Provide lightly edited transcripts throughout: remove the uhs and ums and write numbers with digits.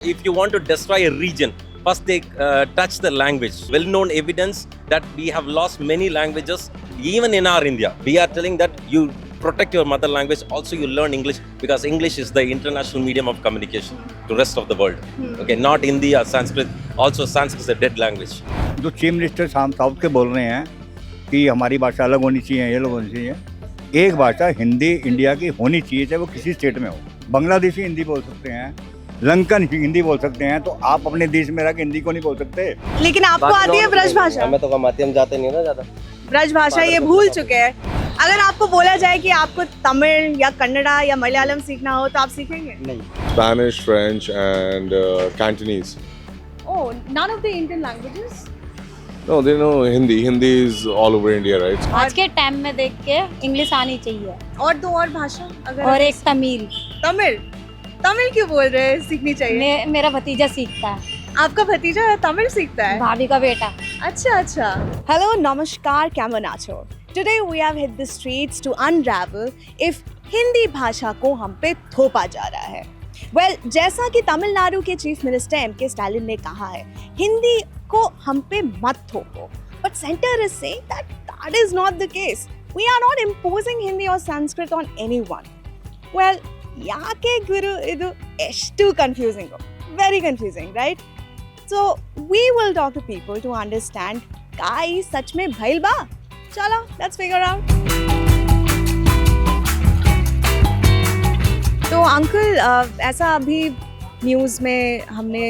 If you want to destroy a region, first they touch the language. Well-known evidence that we have lost many languages, even in our India. We are telling that you protect your mother language, also you learn English, because English is the international medium of communication to rest of the world. Okay, not Hindi or Sanskrit. Also Sanskrit is a dead language. जो chief minister south के बोल रहे हैं कि हमारी भाषा अलग होनी चाहिए, ये अलग होनी चाहिए, एक भाषा हिंदी इंडिया की होनी चाहिए, चाहे वो किसी स्टेट में हो। बांग्लादेशी हिंदी बोल सकते हैं, लंकन हिंदी बोल सकते हैं, तो आप अपने देश में रह के हिंदी को नहीं बोल सकते। लेकिन आपको आती है ब्रज भाषा? हमें तो कम आती है, हम जाते नहीं ना ज़्यादा। ब्रज भाषा ये भूल चुके हैं। अगर आपको बोला जाए कि आपको तमिल या कन्नड़ा या मलयालम सीखना हो तो आप सीखेंगे? नहीं। Spanish, French, and Cantonese. Oh, none of the Indian languages? No, they know Hindi. Hindi is all over India, right? आज के टाइम में देख के इंग्लिश आनी चाहिए और दो और भाषा अगर और एक तमिल। तमिल तमिल क्यों बोल रहे हैं सीखनी चाहिए? मेरा भतीजा सीखता है। आपका भतीजा तमिल सीखता है? भाभी का बेटा। अच्छा। हेलो नमस्कार, केमन आछो? Today we have hit the streets to unravel if Hindi भाषा को हम पे थोपा जा रहा है। Well, जैसा कि तमिलनाडु के चीफ मिनिस्टर M.K. स्टालिन ने कहा है, हिंदी को हम पे मत थोपो। But center is saying that is not the case. We are not imposing Hindi or Sanskrit on anyone. Well, ಯಾಕೆ ಗುರು ಇದು ಎಷ್ಟು confusing? Very confusing, right? So we will talk to people to understand काय सच में भइल बा? चलो, let's figure out. तो uncle, ऐसा अभी न्यूज़ में हमने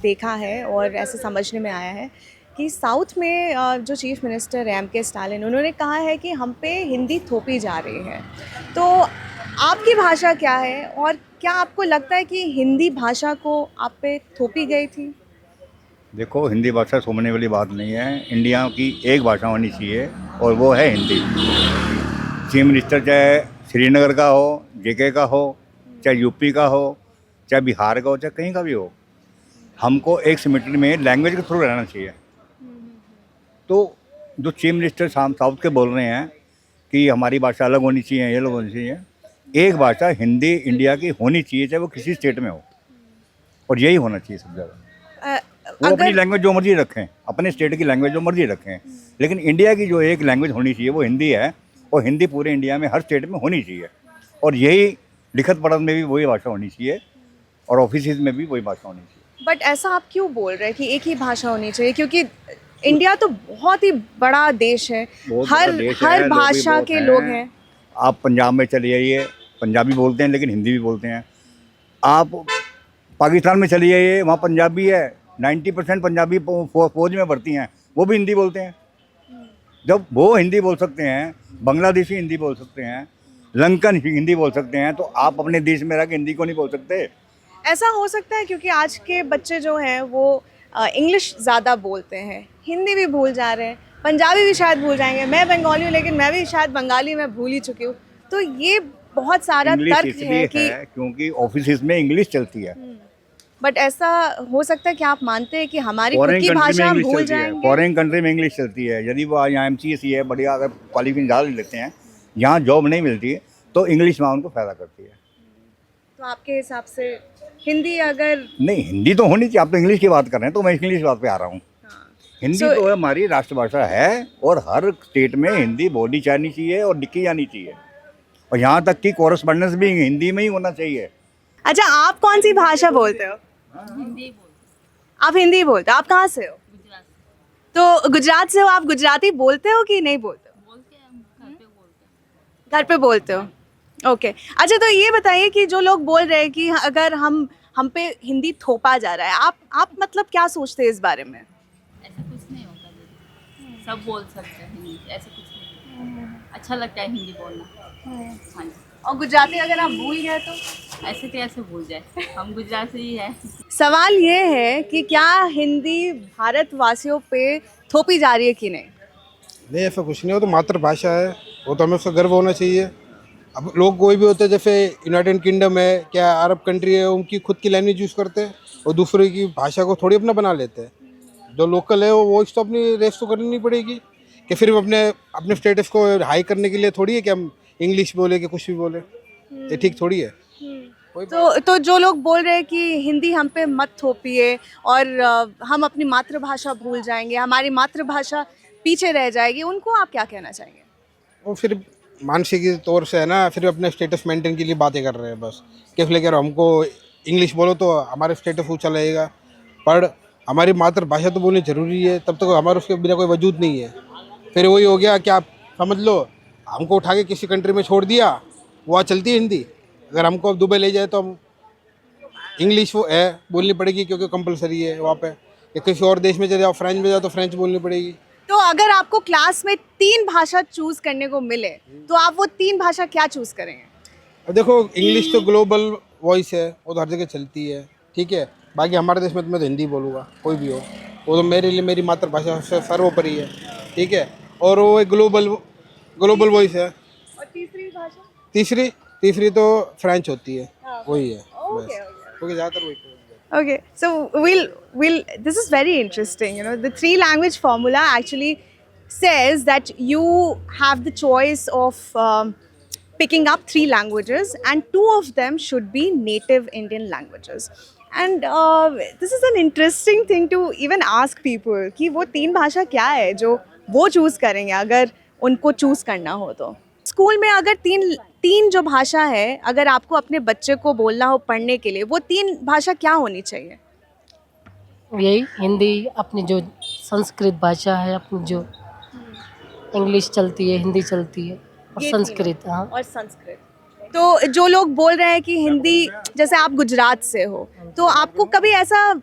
देखा है और ऐसे समझने में आया है कि साउथ में जो चीफ मिनिस्टर है M.K. स्टालिन, उन्होंने कहा है कि हम पे हिंदी थोपी जा रही है। तो आपकी भाषा क्या है और क्या आपको लगता है कि हिंदी भाषा को आप पे थोपी गई थी? देखो, हिंदी भाषा थोपने वाली बात नहीं है। इंडिया की एक भाषा होनी चाहिए और वो है हिंदी। चीफ मिनिस्टर चाहे श्रीनगर का हो, JK का हो, चाहे यूपी का हो, चाहे बिहार का हो, चाहे कहीं का भी हो, हमको एक सिमेट्री में लैंग्वेज के थ्रू रहना चाहिए। तो जो चीफ मिनिस्टर साउथ के बोल रहे हैं कि हमारी भाषा अलग होनी चाहिए, ये अलग होनी चाहिए, एक भाषा हिंदी इंडिया की होनी चाहिए, चाहे वो किसी स्टेट में हो, और यही होना चाहिए सब जगह। वो अपनी लैंग्वेज जो मर्जी रखें, अपने स्टेट की लैंग्वेज जो मर्जी रखें, लेकिन इंडिया की जो एक लैंग्वेज होनी चाहिए वो हिंदी है, और हिंदी पूरे इंडिया में हर स्टेट में होनी चाहिए, और यही लिखत पढ़त में भी वही भाषा होनी चाहिए और ऑफिस में भी वही भाषा होनी चाहिए। बट ऐसा आप क्यों बोल रहे हैं कि एक ही भाषा होनी चाहिए? क्योंकि इंडिया तो बहुत ही बड़ा देश है, हर भाषा के लोग हैं। आप पंजाब में चले जाइए, पंजाबी बोलते हैं लेकिन हिंदी भी बोलते हैं। आप पाकिस्तान में चले जाइए, वहाँ पंजाबी है, 90% पंजाबी फौज में भर्ती हैं, वो भी हिंदी बोलते हैं। जब वो हिंदी बोल सकते हैं, बांग्लादेशी हिंदी बोल सकते हैं, लंकन हिंदी बोल सकते हैं, तो आप अपने देश में रह के हिंदी को नहीं बोल सकते? ऐसा हो सकता है क्योंकि आज के बच्चे जो हैं वो इंग्लिश ज़्यादा बोलते हैं, हिंदी भी भूल जा रहे हैं, पंजाबी भी शायद भूल जाएंगे। मैं बंगाली हूँ, लेकिन मैं भी शायद बंगाली में भूल ही चुकी हूँ। तो ये बहुत सारा तर्क है कि क्योंकि ऑफिस में इंग्लिश चलती है। बट ऐसा हो सकता है कि आप मानते हैं कि हमारी खुद की भाषा हम भूल जाएंगे? फॉरेन कंट्री में इंग्लिश चलती है। यदि वो यहाँ MCSE है, बढ़िया अगर क्वालिफिकेशन ज़्यादा लेते हैं, यहाँ जॉब नहीं मिलती है, तो इंग्लिश वहाँ उनको फ़ायदा करती है। तो आपके हिसाब से हिंदी अगर नहीं, हिंदी तो होनी चाहिए। आप तो इंग्लिश की बात कर रहे हैं, तो मैं इंग्लिश बात पे आ रहा हूँ। हिंदी तो हमारी राष्ट्रभाषा है और हर स्टेट में हिंदी बोली जानी चाहिए और लिखी जानी चाहिए, और यहाँ तक कि कॉरेस्पॉन्डेंस भी हिंदी में ही होना चाहिए। अच्छा, आप कौन सी भाषा बोलते हो? हिंदी आप हिंदी बोलते हो? आप कहाँ से हो? तो गुजरात से हो? आप गुजराती बोलते हो कि नहीं बोलते हो? घर पे बोलते हो? ओके। अच्छा, तो ये बताइए कि जो लोग बोल रहे हैं कि अगर हम पे हिंदी थोपा जा रहा है, आप मतलब क्या सोचते हैं इस बारे में? ऐसा कुछ नहीं होता दीदी, सब बोल सकते हैं हिंदी, ऐसा कुछ नहीं। अच्छा लगता है हिंदी बोलना। हाँ जी। और गुजराती अगर आप भूल गए तो? ऐसे कैसे भूल जाए, हम गुजराती ही हैं। सवाल ये है कि क्या हिंदी भारतवासियों पे थोपी जा रही है कि नहीं? नहीं, ऐसा कुछ नहीं हो, तो मातृभाषा है, वो तो हमें उसका गर्व होना चाहिए। अब लोग कोई भी होते हैं, जैसे यूनाइटेड किंगडम है, क्या अरब कंट्री है, उनकी खुद की लैंग्वेज यूज़ करते हैं और दूसरे की भाषा को थोड़ी अपना बना लेते हैं। जो लोकल है वो तो अपनी रेस तो करनी नहीं पड़ेगी कि फिर अपने स्टेटस को हाई करने के लिए थोड़ी है कि हम इंग्लिश बोले कि कुछ भी बोले, ये ठीक थोड़ी है। तो जो लोग बोल रहे हैं कि हिंदी हम पे मत थोपिए और हम अपनी मातृभाषा भूल जाएंगे, हमारी मातृभाषा पीछे रह जाएगी, उनको आप क्या कहना चाहेंगे? वो फिर मानसिक तौर से है ना, फिर अपने स्टेटस मेंटेन के लिए बातें कर रहे हैं बस। कैसे लेकर हमको इंग्लिश बोलो तो हमारा स्टेटस ऊंचा लगेगा, पर हमारी मातृभाषा तो बोलनी ज़रूरी है, तब तक हमारा उसके बिना कोई वजूद नहीं है। फिर वही हो गया कि आप समझ लो, हमको उठा के किसी कंट्री में छोड़ दिया, वहाँ चलती है हिंदी। अगर हमको अब दुबई ले जाए तो हम इंग्लिश वो है बोलनी पड़ेगी, क्योंकि कंपलसरी है वहाँ पे। या किसी और देश में चले जाओ, फ्रेंच में जाओ तो फ्रेंच बोलनी पड़ेगी। तो अगर आपको क्लास में 3 भाषा चूज करने को मिले तो आप वो 3 भाषा क्या चूज करेंगे? अब देखो, इंग्लिश तो ग्लोबल वॉइस है, वो तो हर जगह चलती है, ठीक है। बाकी हमारे देश में तो मैं तो हिंदी बोलूँगा, कोई भी हो, वो तो मेरे लिए मेरी मातृभाषा से सर्वोपरि है, ठीक है। और वो एक ग्लोबल वॉइस है। और तीसरी भाषा? तीसरी तो फ्रेंच होती है, वही है बस, क्योंकि ज़्यादातर वही। Okay, so this is very interesting. You know, the 3-language formula actually says that you have the choice of picking up 3 languages, and 2 of them should be native Indian languages. And this is an interesting thing to even ask people कि वो 3 भाषा क्या है जो वो choose करेंगे अगर उनको चूज़ करना हो तो। स्कूल में अगर तीन जो भाषा है, अगर आपको अपने बच्चे को बोलना हो पढ़ने के लिए, वो 3 भाषा क्या होनी चाहिए? यही हिंदी, अपनी जो संस्कृत भाषा है, अपनी जो इंग्लिश चलती है, हिंदी चलती है, और ये संस्कृत। हाँ, और संस्कृत। तो जो लोग बोल रहे हैं कि हिंदी, जैसे आप गुजरात से हो, तो आपको कभी ऐसा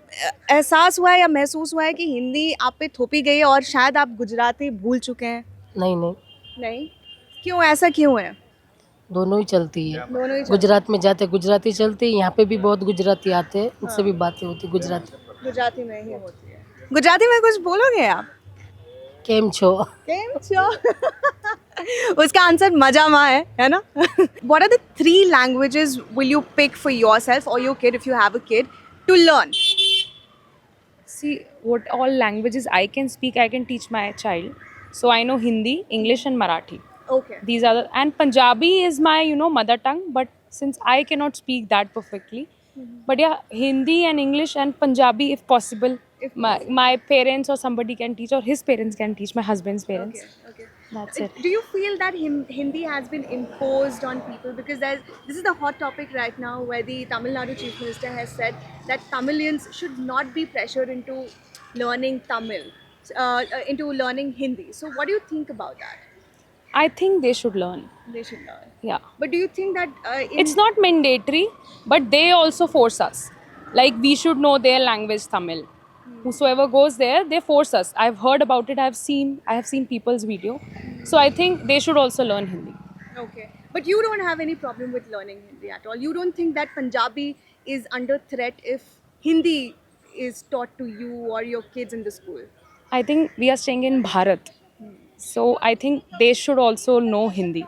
एहसास हुआ है या महसूस हुआ है कि हिंदी आप पे थोपी गई है और शायद आप गुजराती भूल चुके हैं? नहीं नहीं, नहीं, क्यों, ऐसा क्यों है? दोनों ही चलती है। दोनों ही गुजरात में जाते गुजराती चलती है, यहाँ पे भी बहुत गुजराती आते हैं, उनसे भी बातें होती गुजराती। गुजराती में ही होती है। गुजराती में कुछ बोलोगे आप? केम छो? केम छो? उसका आंसर मजामा है ना? What are the 3 languages will you pick for yourself or your kid, if you have a kid, to learn? See, what all languages I can speak, I can teach my child. So I know Hindi, English and Marathi. Okay. These are and Punjabi is my mother tongue, but since I cannot speak that perfectly, but yeah, Hindi and English and Punjabi if possible. My parents or somebody can teach, or his parents can teach, my husband's parents. Okay. That's it. Do you feel that Hindi has been imposed on people? Because this is the hot topic right now, where the Tamil Nadu Chief Minister has said that Tamilians should not be pressured into learning Tamil, into learning Hindi. So what do you think about that? I think they should learn. They should learn. Yeah. But do you think that It's not mandatory, but they also force us. Like, we should know their language, Tamil. Whosoever goes there, they force us. I've heard about it. I have seen people's video. So I think they should also learn Hindi. Okay. But you don't have any problem with learning Hindi at all. You don't think that Punjabi is under threat if Hindi is taught to you or your kids in the school? I think we are staying in Bharat. So I think they should also know Hindi.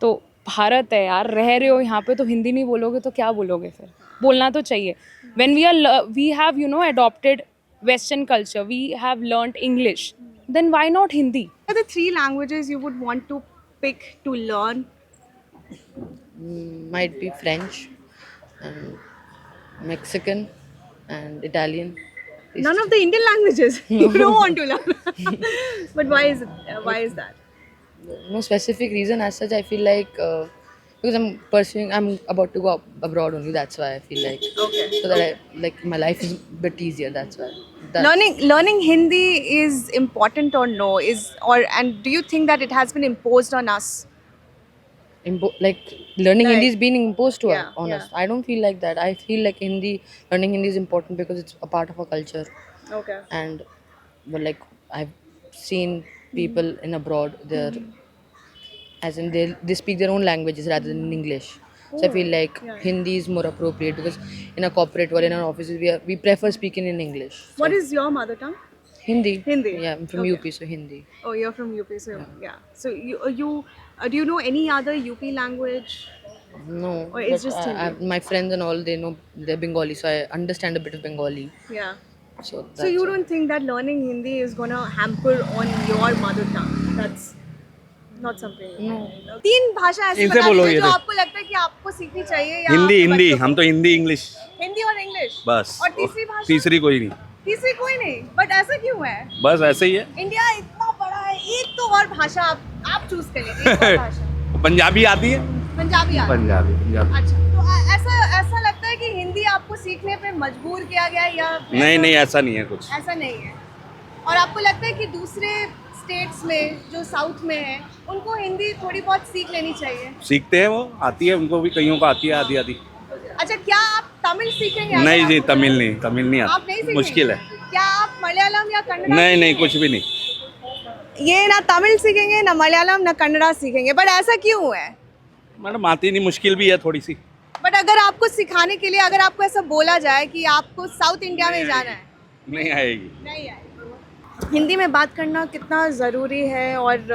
तो भारत है यार, रह रहे हो यहाँ पे, तो हिंदी नहीं बोलोगे तो क्या बोलोगे फिर? बोलना तो चाहिए. When we have adopted Western culture, we have learnt English, then why not Hindi? What are the 3 languages you would want to pick to learn? Might be French and Mexican and Italian. None of the Indian languages you don't want to learn. But why is that? No specific reason as such. I feel like because I'm about to go abroad only. That's why I feel like so that my life is a bit easier. That's why. Learning Hindi is important or no? And do you think that it has been imposed on us? Learning Hindi is being imposed to Yeah, on us. yeah. I don't feel like that. I feel like learning Hindi is important because it's a part of our culture. Okay. And I've seen people in abroad, they're as in they speak their own languages rather than in English. So I feel like Hindi is more appropriate because in a corporate or in our offices we prefer speaking in English. So What is your mother tongue? Hindi? Hindi. Yeah, I'm from UP, so Hindi. Oh, you're from UP, so yeah. So you do you know any other UP language? No, Or it's but just Hindi? my friends and all, they know they're Bengali, so I understand a bit of Bengali. Yeah. So So you don't think that learning Hindi is gonna hamper on your mother tongue? Not something. No. 3 भाषा ऐसी इनसे बता बोलो दीजिए ये जो देख। आपको लगता है कि आपको सीखनी चाहिए या हिंदी आपके हिंदी बच्चों हम को? तो हिंदी इंग्लिश हिंदी और इंग्लिश बस और तीसरी भाषा? तीसरी कोई नहीं, तीसरी कोई नहीं, बट ऐसा क्यों है? बस ऐसे ही है। इंडिया इतना बड़ा है, एक तो और भाषा आप चूज कर लीजिए, एक और भाषा। पंजाबी आती है, पंजाबी आती है? पंजाबी अच्छा, तो ऐसा लगता है कि हिंदी आपको सीखने पे मजबूर किया गया है या नहीं ऐसा नहीं है कुछ। ऐसा नहीं है? और आपको लगता है कि दूसरे स्टेट्स में जो साउथ में है उनको हिंदी थोड़ी बहुत सीख लेनी चाहिए? सीखते हैं वो, आती है उनको भी, कईयों को आती है आधी आधी। अच्छा, क्या आप तमिल सीखेंगे? अगर नहीं जी, आपको तमिल बोला? नहीं, तमिल नहीं आप आती, नहीं सीखेंगे? मुश्किल है। क्या आप मलयालम या कन्नड़ा? नहीं कुछ भी नहीं। ये ना तमिल सीखेंगे ना मलयालम ना कन्नड़ा सीखेंगे, बट ऐसा क्यों है? मैडम आती नहीं, मुश्किल भी है थोड़ी सी। बट अगर आपको सिखाने के लिए, अगर आपको ऐसा बोला जाए कि आपको साउथ इंडिया में जाना है, नहीं आएगी। नहीं आएगी। हिंदी में बात करना कितना ज़रूरी है और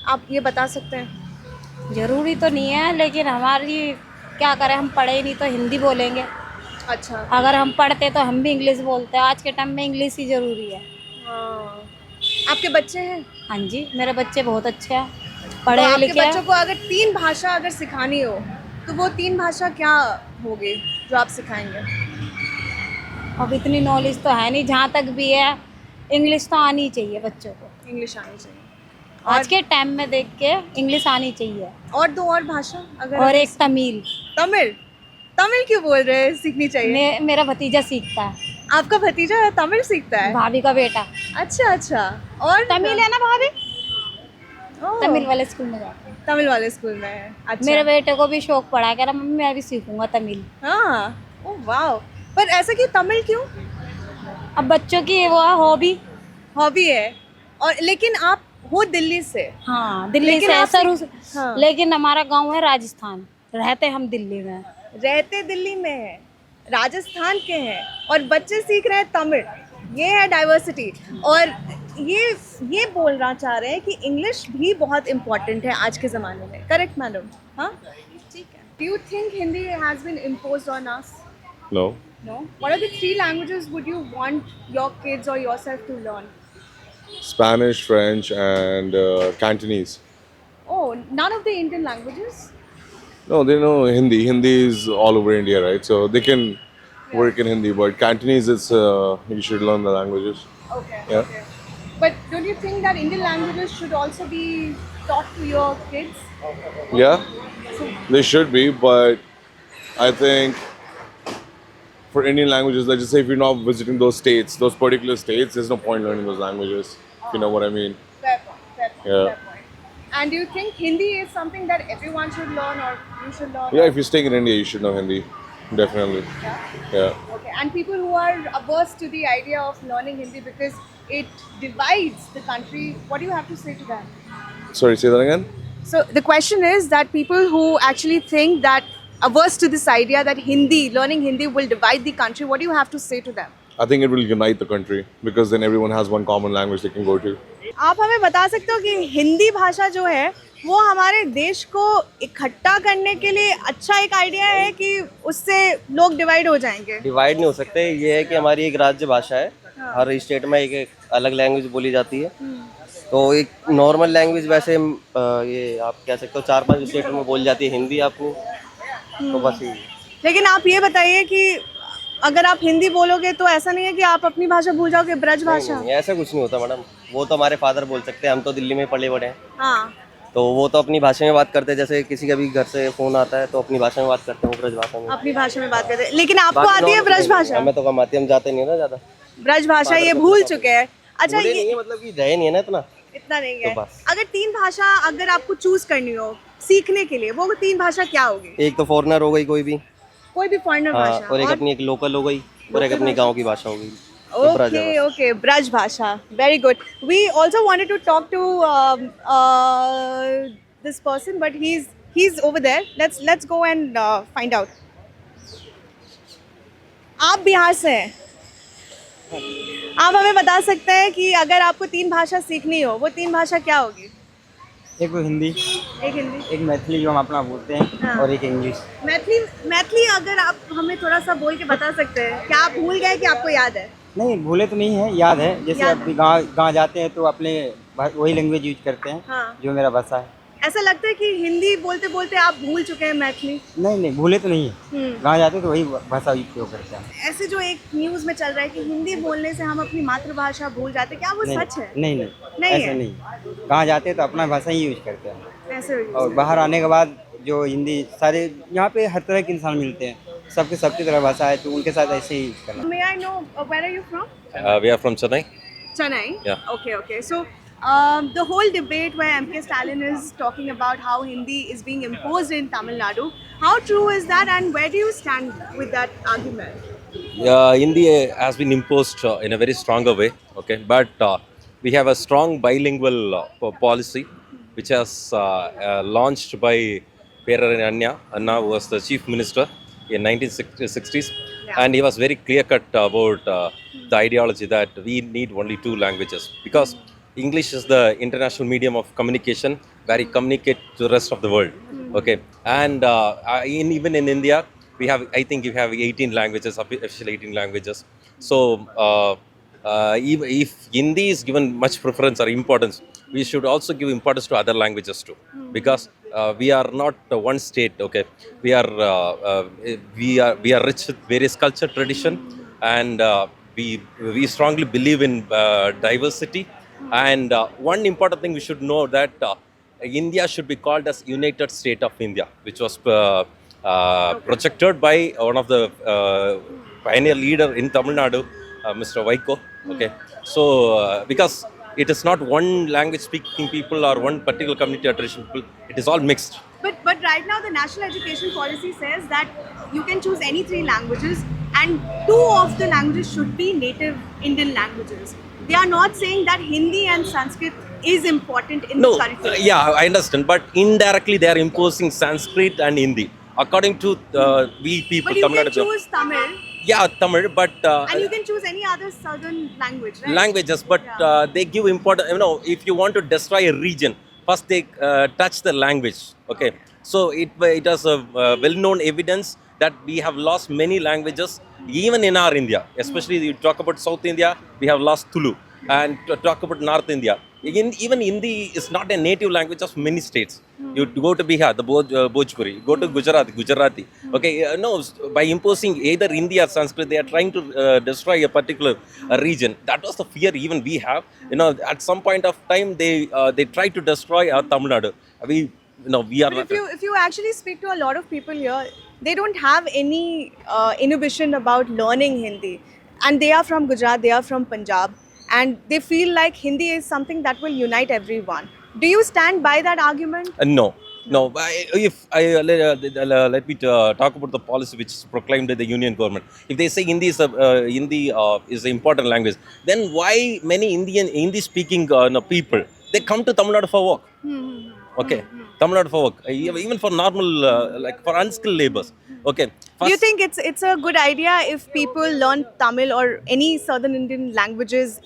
आप ये बता सकते हैं? जरूरी तो नहीं है, लेकिन हमारी क्या करें, हम पढ़े ही नहीं तो हिंदी बोलेंगे। अच्छा। अगर हम पढ़ते तो हम भी इंग्लिश बोलते हैं। आज के टाइम में इंग्लिश ही जरूरी है। हाँ। आपके बच्चे हैं? हाँ जी, मेरे बच्चे बहुत अच्छे हैं, तो पढ़े आपके लिखे हैं। बच्चों को अगर 3 भाषा अगर सिखानी हो तो वो 3 भाषा क्या होगी जो आप सिखाएंगे? अब इतनी नॉलेज तो है नहीं, जहाँ तक भी है इंग्लिश तो आनी चाहिए बच्चों को। इंग्लिश आनी चाहिए आज के टाइम में देख के इंग्लिश आनी चाहिए। और 2 और भाषा अगर? और एक तमिल। तमिल? तमिल क्यों बोल रहे हैं सीखनी चाहिए? मेरा भतीजा सीखता है। आपका भतीजा तमिल सीखता है? भाभी का बेटा अच्छा। और तमिल है ना भाभी? ओह, तमिल वाले स्कूल में जाता है। तमिल वाले स्कूल में है। अच्छा। मेरे बेटे को भी शौक पड़ा, कह रहा मम्मी मैं भी सीखूंगा तमिल। हाँ, ओह वाह। पर ऐसा क्यों, तमिल क्यों? अब बच्चों की वो हॉबी है। और लेकिन आप हो दिल्ली से? हाँ, दिल्ली लेकिन से आप शुरू से। हाँ। लेकिन हमारा गांव है राजस्थान, रहते हम दिल्ली में। रहते दिल्ली में है, राजस्थान के हैं और बच्चे सीख रहे हैं तमिल। ये है डाइवर्सिटी। और ये बोलना चाह रहे हैं कि इंग्लिश भी बहुत इम्पोर्टेंट है आज के ज़माने में। Correct madam? हाँ, ठीक है। Do you think Hindi has been imposed on us? No. No. What are the 3 languages would you want your kids or yourself to learn? Spanish, French, and Cantonese. Oh, none of the Indian languages? No, they know Hindi. Hindi is all over India, right? So they can work in Hindi, but Cantonese, you should learn the languages. Okay. Yeah. Okay. But don't you think that Indian languages should also be taught to your kids? Yeah, they should be, but I think for Indian languages, let's just say if you're not visiting those states, those particular states, there's no point learning those languages. If you know what I mean. Fair point. Fair point. Yeah. Fair point. And do you think Hindi is something that everyone should learn or you should learn? Yeah, if you're staying in India, you should know Hindi. Definitely. Yeah. Yeah. Okay. And people who are averse to the idea of learning Hindi because it divides the country, what do you have to say to them? Sorry, say that again? So the question is that people who actually think that averse to this idea that learning Hindi will divide the country, what do you have to say to them? I think it will unite the country because then everyone has one common language they can go to. आप हमें बता सकते हो कि हिंदी भाषा जो है वो हमारे देश को इकट्ठा करने के लिए अच्छा एक आइडिया है कि उससे लोग डिवाइड हो जाएंगे? डिवाइड नहीं हो सकते। ये है कि हमारी एक राज्य भाषा है, हर स्टेट में एक अलग लैंग्वेज बोली जाती है। तो एक नॉर्मल लैंग्वेज वैसे ये आप कह सकते हो 4-5 स्टेट में बोली जाती है हिंदी आपको, तो बस ये। लेकिन आप ये बताइए कि अगर आप हिंदी बोलोगे तो ऐसा नहीं है कि आप अपनी भाषा भूल जाओगे, ब्रज भाषा? नहीं, ऐसा कुछ नहीं होता मैडम। वो तो हमारे फादर बोल सकते हैं, हम तो दिल्ली में पले बड़े हैं। हाँ। तो वो तो अपनी भाषा में बात करते हैं। जैसे किसी का भी घर से फोन आता है तो अपनी भाषा में बात करते हैं, ब्रज भाषा में। अपनी भाषा में बात करते हैं। लेकिन आपको आती है ब्रज भाषा? हमें तो कम आती है, हम जाते नहीं है ना ज़्यादा। ब्रज भाषा ये भूल चुके हैं। अच्छा, भूले ये नहीं है, मतलब कि रहे नहीं है ना इतना नहीं है। तो बस। अगर 3 भाषा अगर आपको चूज करनी हो सीखने के लिए, वो 3 भाषा क्या होगी? एक तो फॉरेनर हो गई, कोई भी फॉरेनर हाँ, भाषा, और एक अपनी एक लोकल हो गई, और एक अपनी गांव की भाषा हो गई। तो ब्रज है बस। Okay, ब्रज भाषा, very good. We also wanted to talk to this person, but he's over there. Let's go and find out. आप बिहार से हैं, आप हमें बता सकते हैं कि अगर आपको 3 भाषा सीखनी हो, वो 3 भाषा क्या होगी? एक वो हिंदी, एक हिंदी, एक मैथिली जो हम अपना बोलते हैं, हाँ। और एक इंग्लिश। मैथिली अगर आप हमें थोड़ा सा बोल के बता सकते हैं, क्या आप भूल गए कि आपको याद है? नहीं, भूले तो नहीं है, याद है। जैसे याद अपनी गाँव जाते हैं तो अपने वही लैंग्वेज यूज करते हैं हाँ। जो मेरा भाषा है। ऐसा लगता है कि हिंदी बोलते बोलते आप भूल चुके हैं मैथिली। नहीं भूले तो नहीं है, हम्म। कहाँ जाते तो वही भाषा उपयोग करते हैं। ऐसे जो एक न्यूज़ में चल रहा है कि हिंदी बोलने से हम अपनी मातृभाषा भूल जाते हैं, क्या वो सच है? नहीं नहीं ऐसा है? नहीं, कहाँ जाते तो अपना भाषा ही यूज करते हैं। ऐसे हुई। और बाहर आने के बाद जो हिंदी सारे यहाँ पे हर तरह के इंसान मिलते हैं, सबकी तरह भाषा है, तो उनके साथ ऐसे ही यूज करना। May I know where are you from? We are from Chennai. Chennai? Yeah. Okay. So, the whole debate where MK Stalin is talking about how Hindi is being imposed in Tamil Nadu, how true is that and where do you stand with that argument? Hindi has been imposed in a very stronger way, okay, but we have a strong bilingual policy which has launched by Perarani Anna was the chief minister in 1960s, and he was very clear cut about the ideology that we need only two languages because English is the international medium of communication where you communicate to the rest of the world, okay, and even in India we have, I think we have 18 languages, official 18 languages. So if Hindi is given much preference or importance, we should also give importance to other languages too, because we are not one state, okay. We are rich with various culture, tradition, and we strongly believe in diversity. And one important thing we should know that India should be called as United State of India, which was projected by one of the pioneer leader in Tamil Nadu, Mr. Vaiko. Okay, so because it is not one language speaking people or one particular community or tradition people, it is all mixed. But right now the national education policy says that you can choose any 3 languages and 2 of the languages should be native Indian languages. They are not saying that Hindi and Sanskrit is important in the curriculum. Yeah, I understand, but indirectly they are imposing Sanskrit and Hindi. According to we people, But you Tamil can Nadu, choose Tamil yeah, Tamil, but and you can choose any other southern language, right? languages, but they give important, if you want to destroy a region, first they touch the language, okay. So it has a well-known evidence that we have lost many languages, even in our India, especially you talk about South India, we have lost Tulu, and to talk about North India, even Hindi is not a native language of many states. You go to Bihar, the Bhojpuri, go to Gujarati. Okay, no, by imposing either Hindi or Sanskrit, they are trying to destroy a particular region. That was the fear even we have. At some point of time, they try to destroy our Tamil Nadu. We are But not. if you actually speak to a lot of people here, they don't have any inhibition about learning Hindi, and they are from Gujarat, they are from Punjab, and they feel like Hindi is something that will unite everyone. Do you stand by that argument? No. Let me talk about the policy which is proclaimed by the union government. If they say Hindi is an important language, then why many Hindi-speaking people they come to Tamil Nadu for work? Okay, Tamil Nadu for work, even for normal like for unskilled laborers. Okay. Do you think it's a good idea if people learn Tamil or any southern Indian languages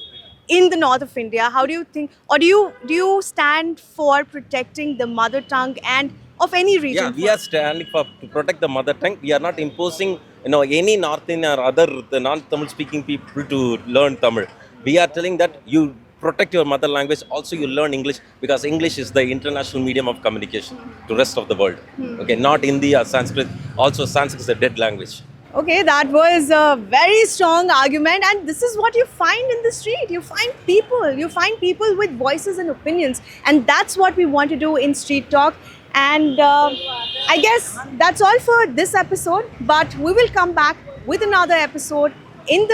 in the north of India? How do you think, or do you stand for protecting the mother tongue and of any region? Yeah, we are standing to protect the mother tongue. We are not imposing any North Indian or other non-Tamil speaking people to learn Tamil. We are telling that you protect your mother language. Also, you learn English because English is the international medium of communication to the rest of the world. Okay, not Hindi or Sanskrit. Also, Sanskrit is a dead language. Okay, that was a very strong argument, and this is what you find in the street. You find people with voices and opinions, and that's what we want to do in Street Talk. And I guess that's all for this episode, but we will come back with another episode in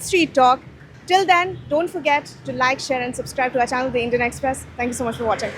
Street Talk. Till then, don't forget to like, share and subscribe to our channel, The Indian Express. Thank you so much for watching.